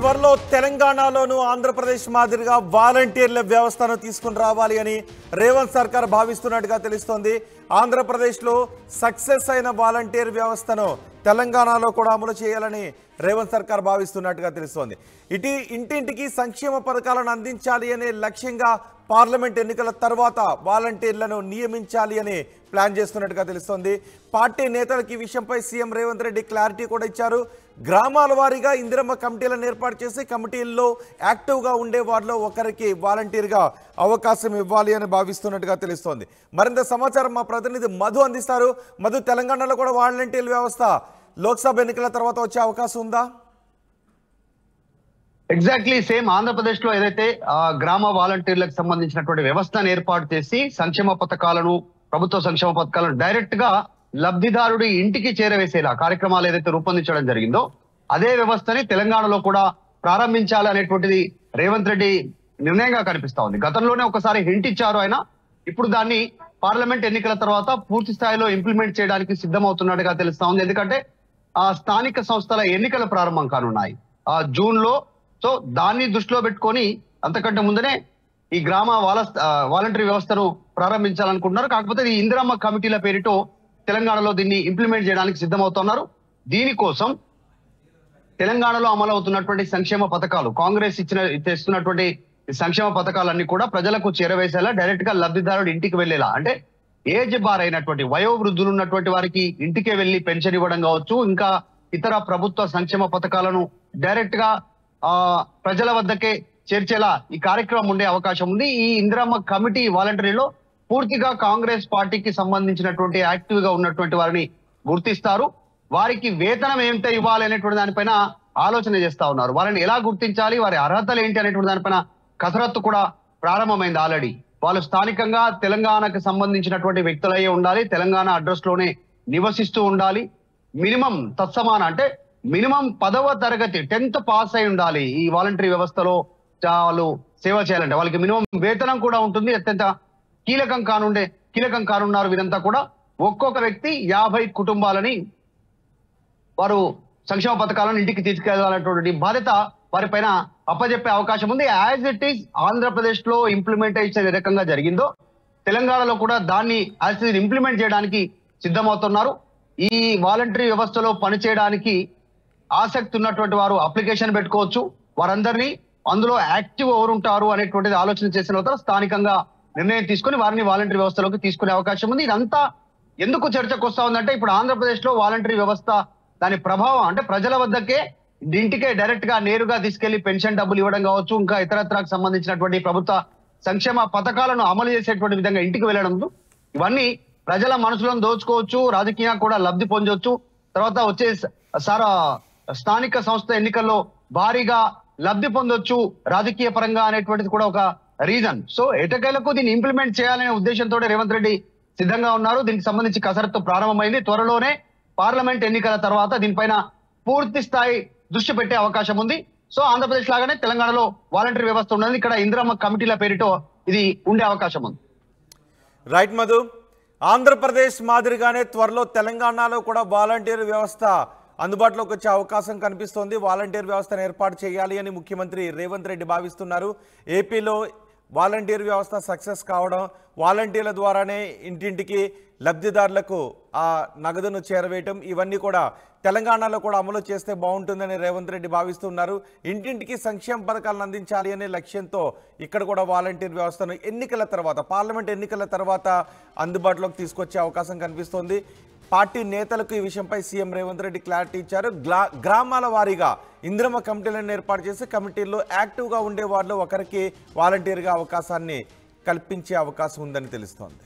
త్వరలో తెలంగాణలోను ఆంధ్రప్రదేశ్ మాదిరిగా వాలంటీర్ల వ్యవస్థను తీసుకుని రావాలి అని రేవంత్ సర్కార్ భావిస్తున్నట్టుగా తెలుస్తోంది. ఆంధ్రప్రదేశ్లో సక్సెస్ అయిన వాలంటీర్ వ్యవస్థను తెలంగాణలో కూడా అమలు చేయాలని రేవంత్ సర్కార్ భావిస్తున్నట్టుగా తెలుస్తోంది. ఇంటింటికి సంక్షేమ పథకాలను అందించాలి అనే లక్ష్యంగా పార్లమెంట్ ఎన్నికల తర్వాత వాలంటీర్లను నియమించాలి అని ప్లాన్ చేస్తున్నట్టుగా తెలుస్తోంది. పార్టీ నేతలకు ఈ విషయంపై సీఎం రేవంత్ రెడ్డి క్లారిటీ కూడా ఇచ్చారు. గ్రామాల వారీగా ఇందిరమ్మ కమిటీలను ఏర్పాటు చేసి కమిటీల్లో యాక్టివ్గా ఉండే వారిలో ఒకరికి వాలంటీర్గా అవకాశం ఇవ్వాలి అని భావిస్తున్నట్టుగా తెలుస్తోంది. మరింత సమాచారం మా ప్రతినిధి మధు అందిస్తారు. మధు, తెలంగాణలో కూడా వాలంటీర్ వ్యవస్థ లోక్సభ ఎన్నికల తర్వాత వచ్చే అవకాశం ఉందా? ఎగ్జాక్ట్లీ సేమ్ ఆంధ్రప్రదేశ్ లో ఏదైతే గ్రామ వాలంటీర్లకు సంబంధించినటువంటి వ్యవస్థను ఏర్పాటు చేసి సంక్షేమ పథకాలను, ప్రభుత్వ సంక్షేమ పథకాలను డైరెక్ట్ గా లబ్ధిదారుడి ఇంటికి చేరవేసేలా కార్యక్రమాలు ఏదైతే రూపొందించడం జరిగిందో అదే వ్యవస్థని తెలంగాణలో కూడా ప్రారంభించాలి అనేటువంటిది రేవంత్ రెడ్డి నిర్ణయంగా కనిపిస్తా ఉంది. గతంలోనే ఒకసారి హింట్ ఇచ్చారు ఆయన. ఇప్పుడు దాన్ని పార్లమెంట్ ఎన్నికల తర్వాత పూర్తి స్థాయిలో ఇంప్లిమెంట్ చేయడానికి సిద్ధమవుతున్నట్టుగా తెలుస్తా ఉంది. ఎందుకంటే స్థానిక సంస్థల ఎన్నికలు ప్రారంభం కానున్నాయి జూన్ లో. సో దాన్ని దృష్టిలో పెట్టుకొని అంతకంటే ముందనే ఈ గ్రామ వాలంటరీ వ్యవస్థను ప్రారంభించాలనుకుంటున్నారు. కాకపోతే ఈ ఇందిరమ్మ కమిటీల పేరుతో తెలంగాణలో దీన్ని ఇంప్లిమెంట్ చేయడానికి సిద్ధమవుతున్నారు. దీనికోసం తెలంగాణలో అమలు అవుతున్నటువంటి సంక్షేమ పథకాలు, కాంగ్రెస్ తెస్తున్నటువంటి సంక్షేమ పథకాలన్నీ కూడా ప్రజలకు చేరవేసేలా, డైరెక్ట్ గా లబ్ధిదారుడు ఇంటికి వెళ్లేలా, అంటే ఏజ్ బార్ అయినటువంటి వయోవృద్ధులు ఉన్నటువంటి వారికి ఇంటికే వెళ్లి పెన్షన్ ఇవ్వడం కావచ్చు, ఇంకా ఇతర ప్రభుత్వ సంక్షేమ పథకాలను డైరెక్ట్ గా ప్రజల వద్దకే చేర్చేలా ఈ కార్యక్రమం ఉండే అవకాశం ఉంది. ఈ ఇందిరమ్మ కమిటీ వాలంటరీలో పూర్తిగా కాంగ్రెస్ పార్టీకి సంబంధించినటువంటి యాక్టివ్ గా ఉన్నటువంటి వారిని గుర్తిస్తారు. వారికి వేతనం ఏమిటో ఇవ్వాలి అనేటువంటి దానిపైన ఆలోచన చేస్తా ఉన్నారు. వారిని ఎలా గుర్తించాలి, వారి అర్హతలు ఏంటి అనేటువంటి దానిపైన కసరత్తు కూడా ప్రారంభమైంది ఆల్రెడీ. వాళ్ళు స్థానికంగా తెలంగాణకు సంబంధించినటువంటి వ్యక్తులయ్యే ఉండాలి, తెలంగాణ అడ్రస్ లోనే నివసిస్తూ ఉండాలి, మినిమం తత్సమాన అంటే మినిమం 10వ తరగతి 10th పాస్ అయి ఉండాలి. ఈ వాలంటరీ వ్యవస్థలో వాళ్ళు సేవ చేయాలంటే వాళ్ళకి మినిమం వేతనం కూడా ఉంటుంది. అత్యంత కీలకం కానున్నారు వీరంతా కూడా. ఒక్కొక్క వ్యక్తి 50 కుటుంబాలని వారు సంక్షేమ పథకాలను ఇంటికి తీసుకెళ్లాలనేటువంటి బాధ్యత వారిపైన అప్పజెప్పే అవకాశం ఉంది. యాజ్ ఇట్ ఈస్ ఆంధ్రప్రదేశ్ లో ఇంప్లిమెంటేషన్ ఏ రకంగా జరిగిందో తెలంగాణలో కూడా దాన్ని యాజ్ ఇట్ ఈస్ ఇంప్లిమెంట్ చేయడానికి సిద్ధమవుతున్నారు. ఈ వాలంటరీ వ్యవస్థలో పనిచేయడానికి ఆసక్తి ఉన్నటువంటి వారు అప్లికేషన్ పెట్టుకోవచ్చు. వారందరినీ అందులో యాక్టివ్ ఎవరు ఉంటారు అనేటువంటిది ఆలోచన చేసిన తర్వాత స్థానికంగా నిర్ణయం తీసుకుని వారిని వాలంటరీ వ్యవస్థలోకి తీసుకునే అవకాశం ఉంది. ఇదంతా ఎందుకు చర్చకు వస్తా ఉందంటే ఇప్పుడు ఆంధ్రప్రదేశ్ లో వాలంటరీ వ్యవస్థ దాని ప్రభావం అంటే ప్రజల వద్దకే ఇంటికే డైరెక్ట్ గా నేరుగా తీసుకెళ్లి పెన్షన్ డబ్బులు ఇవ్వడం కావచ్చు, ఇంకా ఇతరత్రకు సంబంధించినటువంటి ప్రభుత్వ సంక్షేమ పథకాలను అమలు చేసేటువంటి విధంగా ఇంటికి వెళ్ళడం, ఇవన్నీ ప్రజల మనసులను దోచుకోవచ్చు, రాజకీయంగా కూడా లబ్ధి పొందవచ్చు. తర్వాత వచ్చే స్థానిక సంస్థ ఎన్నికల్లో భారీగా లబ్ధి పొందొచ్చు రాజకీయ పరంగా అనేటువంటిది కూడా ఒక రీజన్. సో ఎటకేలకు దీన్ని ఇంప్లిమెంట్ చేయాలనే ఉద్దేశంతో రేవంత్ రెడ్డి సిద్ధంగా ఉన్నారు. దీనికి సంబంధించి కసరత్తు ప్రారంభమైంది. త్వరలోనే పార్లమెంట్ ఎన్నికల తర్వాత దీనిపైన పూర్తి స్థాయి దృష్టి పెట్టే అవకాశం ఉంది. సో ఆంధ్రప్రదేశ్ లాగానే తెలంగాణలో వాలంటరీ వ్యవస్థ ఉన్నది. ఇక్కడ ఇందిరమ్మ కమిటీల పేరుతో ఇది ఉండే అవకాశం ఉంది. రైట్ మధు, ఆంధ్రప్రదేశ్ మాదిరిగానే త్వరలో తెలంగాణలో కూడా వాలంటీర్ వ్యవస్థ అందుబాటులోకి వచ్చే అవకాశం కనిపిస్తోంది. వాలంటీర్ వ్యవస్థను ఏర్పాటు చేయాలి అని ముఖ్యమంత్రి రేవంత్ రెడ్డి భావిస్తున్నారు. ఏపీలో వాలంటీర్ వ్యవస్థ సక్సెస్ కావడం, వాలంటీర్ల ద్వారానే ఇంటింటికి లబ్ధిదారులకు ఆ నగదును చేరవేయటం, ఇవన్నీ కూడా తెలంగాణలో కూడా అమలు చేస్తే బాగుంటుందని రేవంత్ రెడ్డి భావిస్తున్నారు. ఇంటింటికి సంక్షేమ పథకాలను అందించాలి అనే లక్ష్యంతో ఇక్కడ కూడా వాలంటీర్ వ్యవస్థను ఎన్నికల తర్వాత, పార్లమెంట్ ఎన్నికల తర్వాత అందుబాటులోకి తీసుకొచ్చే అవకాశం కనిపిస్తోంది. పార్టీ నేతలకు ఈ విషయంపై సీఎం రేవంత్ రెడ్డి క్లారిటీ ఇచ్చారు. గ్రామాల వారీగా ఇందిరమ్మ కమిటీలను ఏర్పాటు చేసి కమిటీల్లో యాక్టివ్గా ఉండే వారిలో ఒకరికి వాలంటీర్గా అవకాశాన్ని కల్పించే అవకాశం ఉందని తెలుస్తోంది.